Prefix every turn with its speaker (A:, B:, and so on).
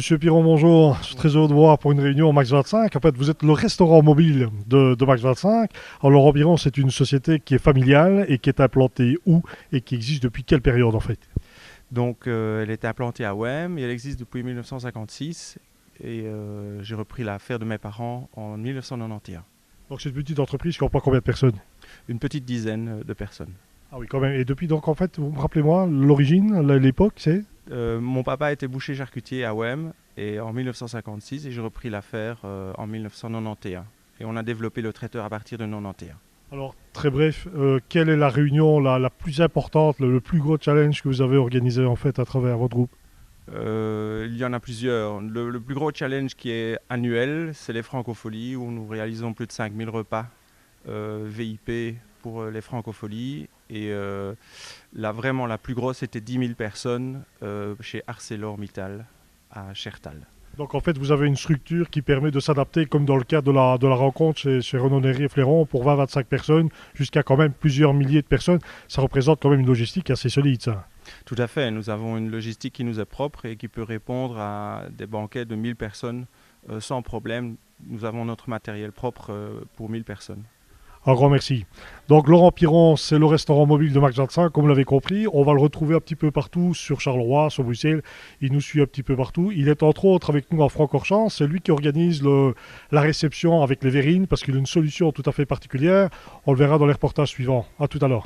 A: Monsieur Piron, bonjour. Je suis très heureux de vous voir pour une réunion au Max 25. En fait, vous êtes le restaurant mobile de Max 25. Alors, Laurent Piron, c'est une société qui est familiale et qui est implantée où et qui existe depuis quelle période en fait?
B: Donc, elle est implantée à Wem et elle existe depuis 1956. Et j'ai repris l'affaire de mes parents en 1991.
A: Donc, c'est une petite entreprise qui emploie combien de personnes?
B: Une petite dizaine de personnes.
A: Ah oui, quand même. Et depuis, donc, en fait, vous me rappelez-moi, l'origine, l'époque, c'est?
B: Mon papa était boucher charcutier à Wem et en 1956 et j'ai repris l'affaire en 1991. Et on a développé le traiteur à partir de 1991.
A: Alors, très bref, quelle est la réunion la plus importante, le plus gros challenge que vous avez organisé en fait à travers votre groupe?
B: Il y en a plusieurs. Le plus gros challenge qui est annuel, c'est les Francopholies où nous réalisons plus de 5000 repas VIP pour les Francopholies. Et vraiment la plus grosse, c'était 10 000 personnes chez ArcelorMittal à Chertal.
A: Donc en fait, vous avez une structure qui permet de s'adapter, comme dans le cas de la rencontre chez Renaud Néry et Fléron, pour 20-25 personnes, jusqu'à quand même plusieurs milliers de personnes. Ça représente quand même une logistique assez solide, ça.
B: Tout à fait. Nous avons une logistique qui nous est propre et qui peut répondre à des banquets de 1000 personnes sans problème. Nous avons notre matériel propre pour 1000 personnes.
A: Un grand merci. Donc Laurent Piron, c'est le restaurant mobile de Max 25, comme vous l'avez compris. On va le retrouver un petit peu partout sur Charleroi, sur Bruxelles. Il nous suit un petit peu partout. Il est entre autres avec nous à Francorchamps. C'est lui qui organise la réception avec les verrines parce qu'il a une solution tout à fait particulière. On le verra dans les reportages suivants. À tout à l'heure.